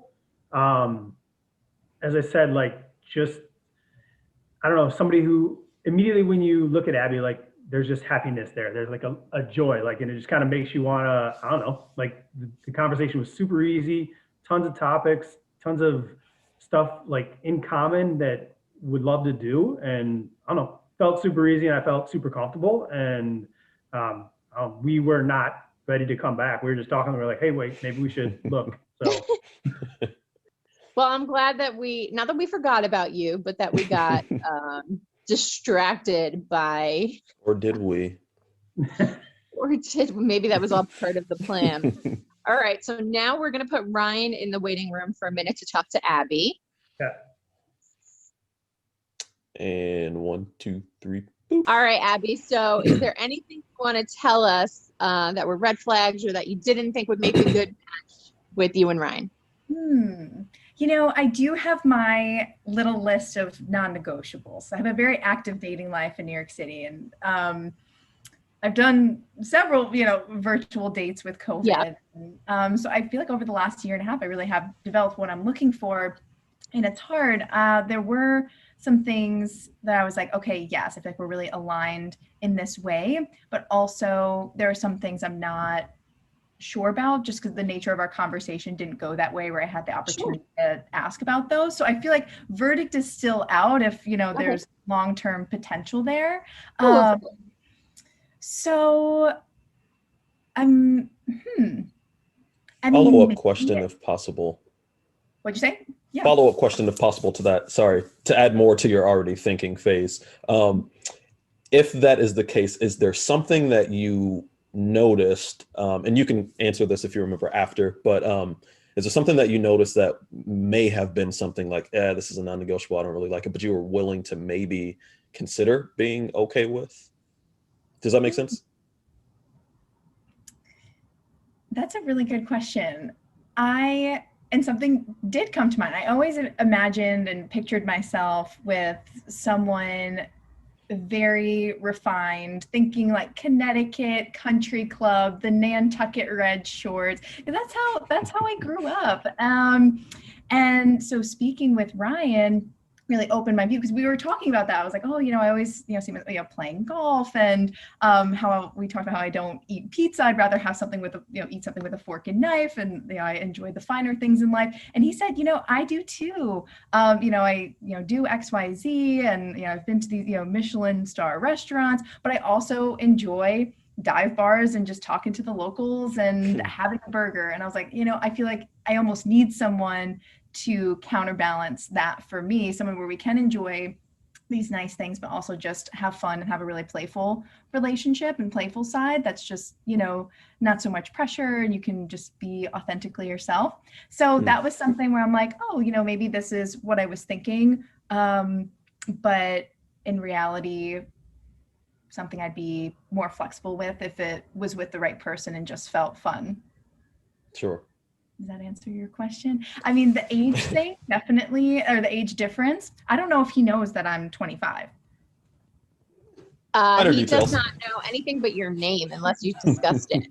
As I said, like, just, I don't know, somebody who immediately when you look at Abbie, like, there's just happiness there. There's like a joy, like, and it just kind of makes you want to, I don't know, like the conversation was super easy, tons of topics, tons of stuff like in common that would love to do. And I don't know, felt super easy and I felt super comfortable. And we were not ready to come back. We were just talking. We were like, hey, wait, maybe we should look. So Well, I'm glad that not that we forgot about you, but that we got distracted by. Or did we? Maybe that was all part of the plan. All right, so now we're going to put Ryan in the waiting room for a minute to talk to Abbie. Yeah. And 1, 2, 3. Boop. All right, Abbie. So is there anything you want to tell us that were red flags or that you didn't think would make a good match with you and Ryan? You know, I do have my little list of non-negotiables. I have a very active dating life in New York City, and I've done several, you know, virtual dates with COVID. Yeah. So I feel like over the last year and a half, I really have developed what I'm looking for, and it's hard. There were some things that I was like, okay, yes, I feel like we're really aligned in this way, but also there are some things I'm not sure about just because the nature of our conversation didn't go that way where I had the opportunity to ask about those. So I feel like verdict is still out if, you know, there's long-term potential there. So I'm, Follow-up question if possible. What'd you say? Yeah. Follow-up question if possible to that. Sorry, to add more to your already thinking phase. If that is the case, is there something that you noticed, and you can answer this if you remember after, but is there something that you noticed that may have been something like, this is a non-negotiable, I don't really like it, but you were willing to maybe consider being okay with? Does that make sense? That's a really good question. And something did come to mind. I always imagined and pictured myself with someone very refined, thinking like Connecticut country club, the Nantucket red shorts. That's how I grew up. And so speaking with Ryan really opened my view because we were talking about that. I was like, oh, you know, I always, you know, see, you know, playing golf and how we talked about how I don't eat pizza. I'd rather have something with, eat something with a fork and knife, and you know, I enjoy the finer things in life. And he said, you know, I do too. I do XYZ, and you know, I've been to these, Michelin star restaurants, but I also enjoy dive bars and just talking to the locals and having a burger. And I was like, you know, I feel like I almost need someone to counterbalance that for me, someone where we can enjoy these nice things, but also just have fun and have a really playful relationship and playful side. That's just, not so much pressure, and you can just be authentically yourself. So that was something where I'm like, oh, maybe this is what I was thinking. But in reality, something I'd be more flexible with if it was with the right person and just felt fun. Sure. Does that answer your question? I mean, the age thing, definitely, or the age difference. I don't know if he knows that I'm 25. He does not know anything but your name unless you discussed it.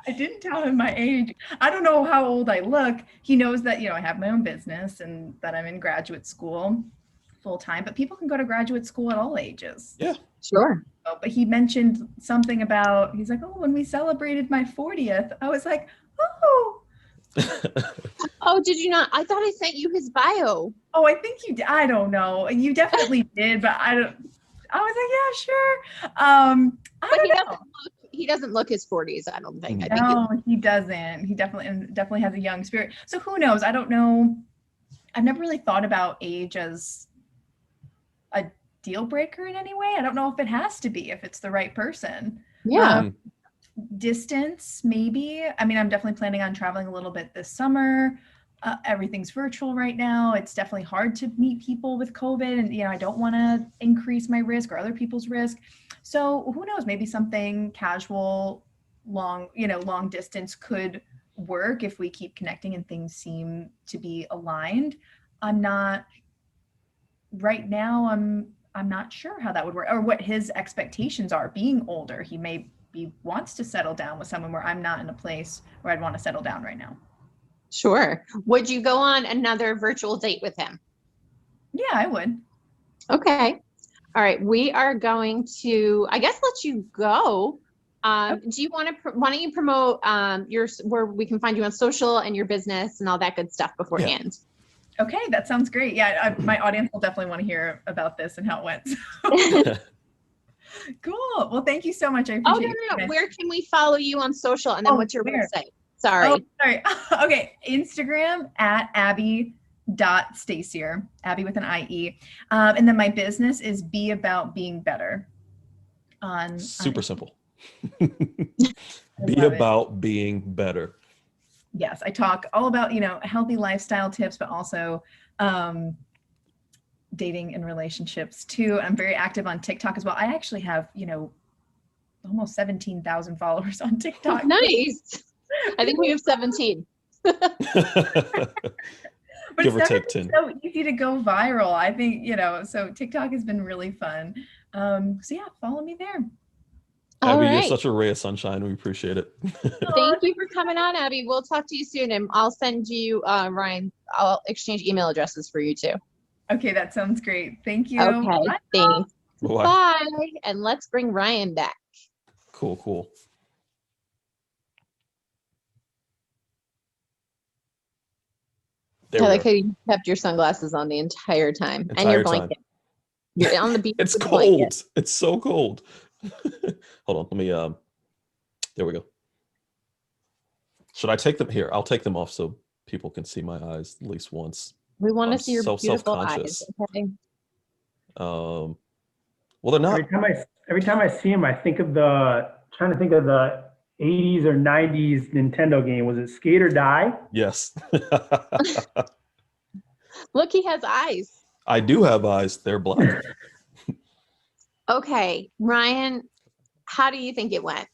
I didn't tell him my age. I don't know how old I look. He knows that, I have my own business and that I'm in graduate school full time, but people can go to graduate school at all ages. Yeah, sure. But he mentioned something about, he's like, oh, when we celebrated my 40th, I was like, oh. Oh, did you not? I thought I sent you his bio. Oh, I think you did. I don't know. You definitely did, but I was like, yeah, sure. But he doesn't look his 40s, I don't think. He doesn't. He definitely has a young spirit. So who knows? I don't know. I've never really thought about age as a deal breaker in any way. I don't know if it has to be, if it's the right person. Yeah. Distance, maybe. I mean, I'm definitely planning on traveling a little bit this summer. Everything's virtual right now. It's definitely hard to meet people with COVID, and I don't want to increase my risk or other people's risk. So who knows? Maybe something casual, long distance could work if we keep connecting and things seem to be aligned. I'm not sure how that would work or what his expectations are. Being older, he wants to settle down with someone where I'm not in a place where I'd want to settle down right now. Sure. Would you go on another virtual date with him? Yeah, I would. Okay. All right. We are going to, I guess, let you go. Do you why don't you promote where we can find you on social and your business and all that good stuff beforehand? Yeah. Okay. That sounds great. Yeah. My audience will definitely want to hear about this and how it went. Cool. Well, thank you so much. I appreciate it. No. Where can we follow you on social? And then what's your website? Sorry. Okay. Instagram @Abbie Abbie.Stasier, Abbie with an IE. And then my business is Be About Being Better. Super simple. I Be love it. about being better. Yes, I talk all about, healthy lifestyle tips, but also dating and relationships too. I'm very active on TikTok as well. I actually have, almost 17,000 followers on TikTok. Nice. I think we have 17. But Give or it's take 10. so easy to go viral. I think, so TikTok has been really fun. So yeah, follow me there. All Abbie, you're right. such a ray of sunshine. We appreciate it. Thank you for coming on, Abbie. We'll talk to you soon, and I'll send you, Ryan, I'll exchange email addresses for you too. Okay, that sounds great. Thank you. Okay, Bye. thanks. Bye. Bye. And let's bring Ryan back. Cool. There I we like go. how you kept your sunglasses on the entire time. And Entire your time. blanket. You're on the beach. It's with the cold. blanket. It's so cold. Hold on. Let me, there we go. Should I take them here? I'll take them off so people can see my eyes at least once. We want I'm to see your so beautiful eyes. self-conscious. Okay. Well, they're not. Every time I see him, I think of trying to think of the 80s or 90s Nintendo game. Was it Skate or Die? Yes. Look, he has eyes. I do have eyes. They're black. Okay, Ryan, how do you think it went?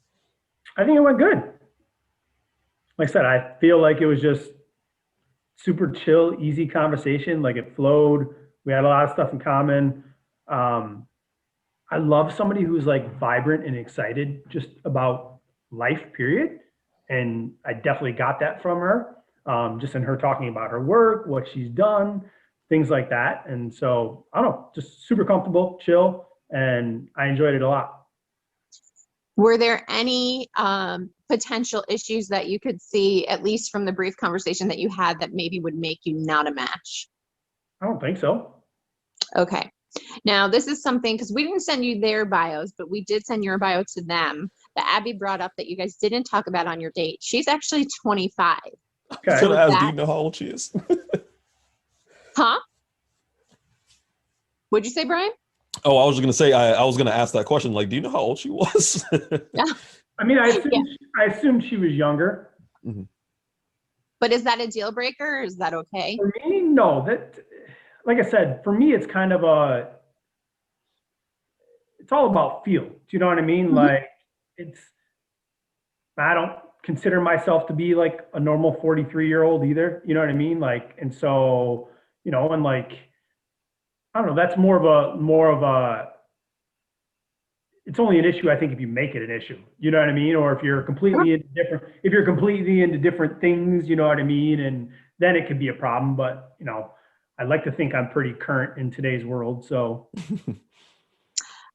I think it went good. Like I said, I feel like it was just super chill, easy conversation. Like it flowed. We had a lot of stuff in common. I love somebody who's like vibrant and excited just about life, period. And I definitely got that from her, just in her talking about her work, what she's done, things like that. And so, I don't know, just super comfortable, chill, and I enjoyed it a lot. Were there any potential issues that you could see, at least from the brief conversation that you had, that maybe would make you not a match? I don't think so. Okay. Now, this is something, because we didn't send you their bios, but we did send your bio to them, that Abbie brought up that you guys didn't talk about on your date. She's actually 25. Okay. Should I ask, do that- you know how old she is? Huh? What'd you say, Brian? Oh, I was going to say, I was going to ask that question. Like, do you know how old she was? I mean, I assumed she was younger. But is that a deal breaker, or is that okay? For me, no. That, like I said, for me, it's kind of it's all about feel. Do you know what I mean? Mhm. Like, I don't consider myself to be like a normal 43-year-old either. You know what I mean? Like, and so, and like, I don't know, that's more of a, it's only an issue, I think, if you make it an issue, you know what I mean? Or if you're completely into different things, you know what I mean? And then it could be a problem, but I like to think I'm pretty current in today's world, so.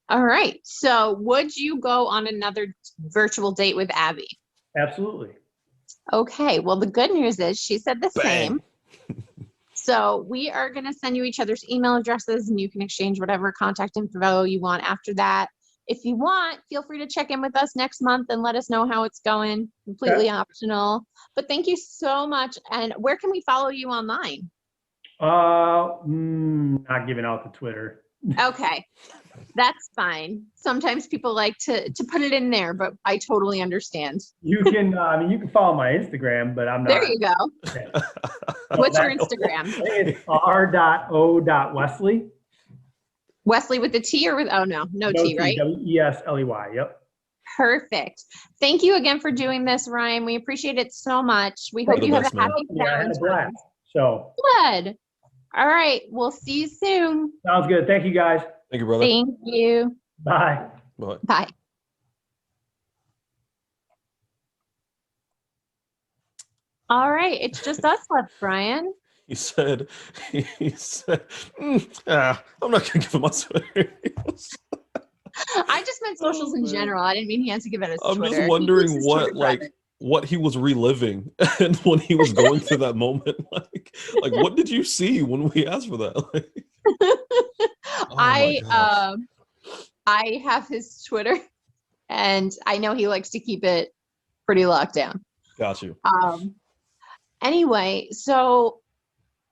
All right. So would you go on another virtual date with Abbie? Absolutely. Okay. Well, the good news is she said the same. Bang. So we are going to send you each other's email addresses, and you can exchange whatever contact info you want after that. If you want, feel free to check in with us next month and let us know how it's going. Completely optional. But thank you so much. And where can we follow you online? Not giving out the Twitter. Okay. That's fine. Sometimes people like to put it in there, but I totally understand. You can, you can follow my Instagram, but I'm not. There you go. Okay. What's your Instagram? It's r.o.wesley. Wesley with the T or with, oh no T, right? Wesley, yep. Perfect. Thank you again for doing this, Ryan. We appreciate it so much. We hope You're you the have best, a man. happy Yeah, I had a blast. Valentine's. So, Good. All right. We'll see you soon. sounds good. Thank you, guys. Thank you, brother. Thank you. Bye. Bye. Bye. All right. It's just us left, Brian. He said, I'm not going to give him my Twitter. I just meant socials in man. general. I didn't mean he has to give it his I'm Twitter. just He wondering keeps his what, Twitter like, private. what he was reliving and when he was going through that moment. Like what did you see when we asked for that? Like, oh my gosh. I have his Twitter, and I know he likes to keep it pretty locked down. Got you. Anyway, so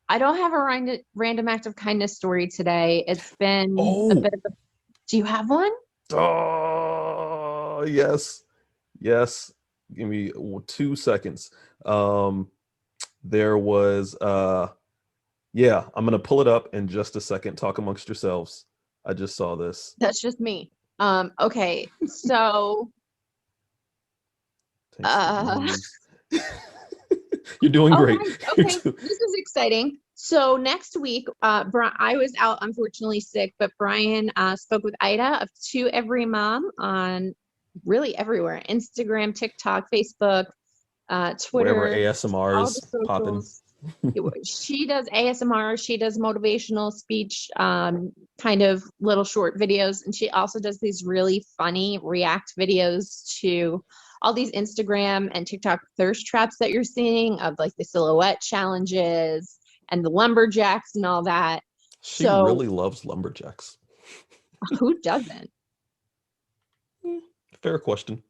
I don't have a random act of kindness story today. It's been a bit of a. Do you have one? Oh, yes. Yes. Give me 2 seconds. There was yeah, I'm gonna pull it up in just a second. Talk amongst yourselves. I just saw this. That's just me. Okay, so You're doing great. Okay, this is exciting. So next week, I was out, unfortunately sick, but Brian spoke with Ida of To Every Mom on really everywhere: Instagram, TikTok, Facebook, Twitter, Wherever ASMR all is the popping. socials. She does ASMR, she does motivational speech, kind of little short videos, and she also does these really funny react videos to all these Instagram and TikTok thirst traps that you're seeing, of like the silhouette challenges and the lumberjacks and all that. She really loves lumberjacks. Who doesn't? Fair question.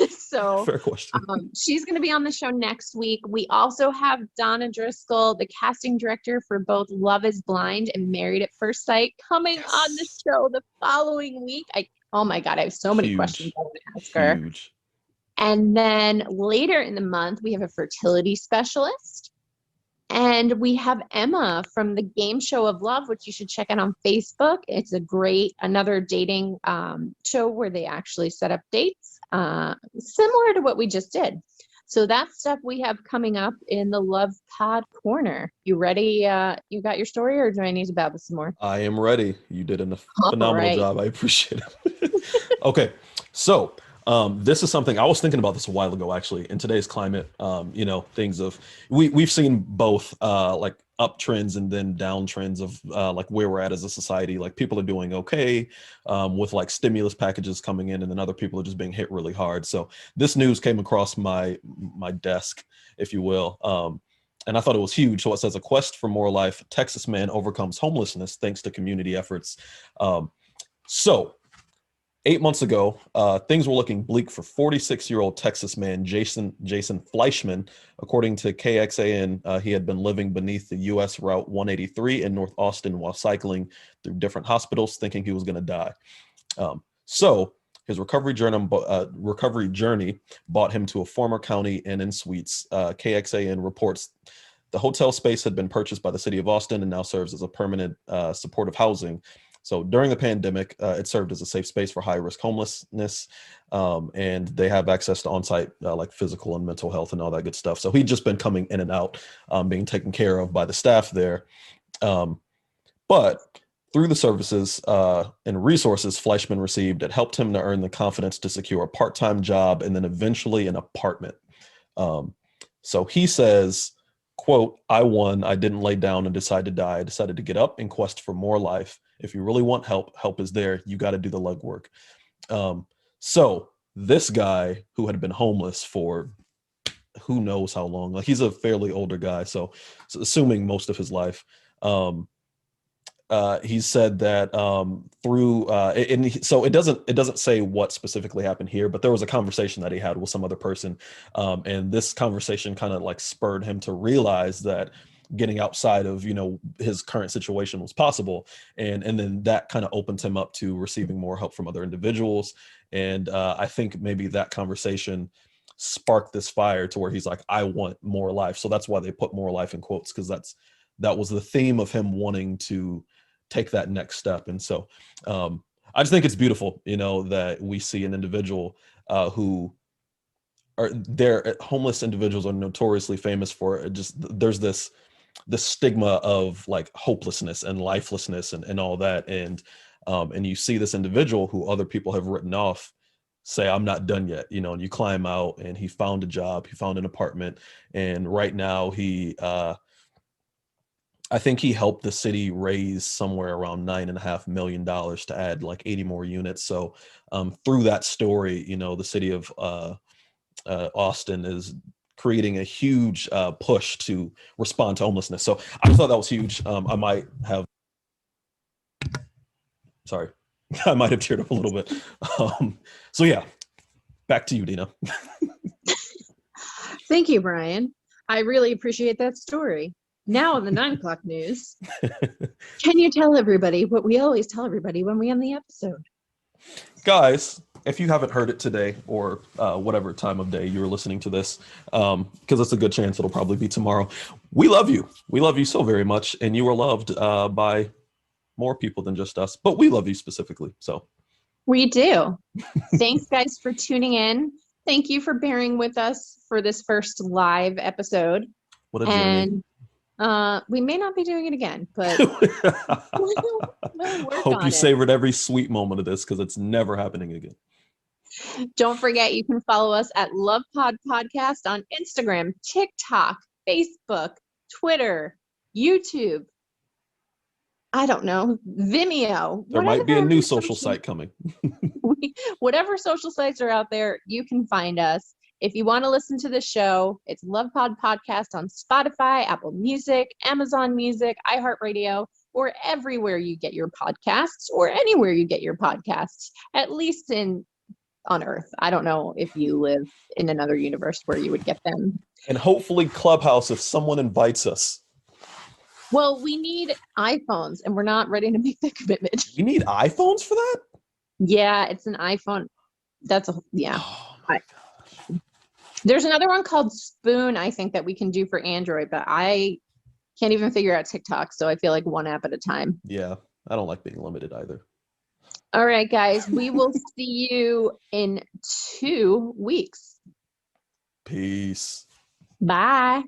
So fair question. She's going to be on the show next week. We also have Donna Driscoll, the casting director for both Love is Blind and Married at First Sight, coming on the show the following week. Oh my God, I have so many questions I want to ask her. Huge. And then later in the month, we have a fertility specialist. And we have Emma from the Game Show of Love, which you should check out on Facebook. It's another dating show where they actually set up dates, similar to what we just did. So that's stuff we have coming up in the LovePod corner. You ready? You got your story, or do I need to babble some more? I am ready. You did a phenomenal job. I appreciate it. Okay, so this is something I was thinking about this a while ago, actually. In today's climate, things of we've seen both like uptrends and then downtrends of like where we're at as a society. Like people are doing okay with like stimulus packages coming in, and then other people are just being hit really hard. So this news came across my desk, if you will. And I thought it was huge. So it says, a quest for more life, Texas man overcomes homelessness thanks to community efforts. So 8 months ago, things were looking bleak for 46-year-old Texas man Jason Fleischman. According to KXAN, he had been living beneath the U.S. Route 183 in North Austin while cycling through different hospitals, thinking he was going to die. So his recovery journey brought him to a former county inn and suites. KXAN reports the hotel space had been purchased by the city of Austin and now serves as a permanent supportive housing. So during the pandemic, it served as a safe space for high-risk homelessness, and they have access to on-site like physical and mental health and all that good stuff. So he'd just been coming in and out, being taken care of by the staff there. But through the services and resources Fleischman received, it helped him to earn the confidence to secure a part-time job and then eventually an apartment. So he says, quote, "I won. I didn't lay down and decide to die. I decided to get up and quest for more life. If you really want help is there. You got to do the legwork." So this guy who had been homeless for who knows how long, like he's a fairly older guy, so assuming most of his life, he said that so it doesn't say what specifically happened here, but there was a conversation that he had with some other person, and this conversation kind of like spurred him to realize that getting outside of his current situation was possible, and then that kind of opened him up to receiving more help from other individuals. And I think maybe that conversation sparked this fire to where he's like, I want more life. So that's why they put more life in quotes, because that was the theme of him wanting to take that next step. And so I just think it's beautiful, that we see an individual who are there. Homeless individuals are notoriously famous for there's this stigma of like hopelessness and lifelessness and all that. And you see this individual who other people have written off say, I'm not done yet, and you climb out, and he found a job, he found an apartment. And right now I think he helped the city raise somewhere around $9.5 million to add like 80 more units. So through that story, the city of Austin is creating a huge push to respond to homelessness. So I thought that was huge. I might have teared up a little bit. So yeah, back to you, Dina. Thank you, Brian. I really appreciate that story. Now on the 9 o'clock news, can you tell everybody what we always tell everybody when we end the episode? Guys, if you haven't heard it today or whatever time of day you're listening to this, because it's a good chance it'll probably be tomorrow, we love you. We love you so very much, and you are loved by more people than just us, but we love you specifically. So we do. Thanks, guys, for tuning in. Thank you for bearing with us for this first live episode. What a journey. And we may not be doing it again, but we'll hope you savored every sweet moment of this, because it's never happening again. Don't forget, you can follow us at LovePod Podcast on Instagram, TikTok, Facebook, Twitter, YouTube. I don't know, Vimeo. There might be a new social site coming. Whatever social sites are out there, you can find us. If you want to listen to the show, it's LovePod Podcast on Spotify, Apple Music, Amazon Music, iHeartRadio, or everywhere you get your podcasts, or anywhere you get your podcasts, at least on Earth. I don't know if you live in another universe where you would get them. And hopefully Clubhouse if someone invites us. Well, we need iPhones, and we're not ready to make that commitment. We need iPhones for that? Yeah, it's an iPhone. Yeah. Oh my gosh. There's another one called Spoon, I think, that we can do for Android, but I can't even figure out TikTok, so I feel like one app at a time. Yeah, I don't like being limited either. All right, guys, we will see you in 2 weeks. Peace. Bye.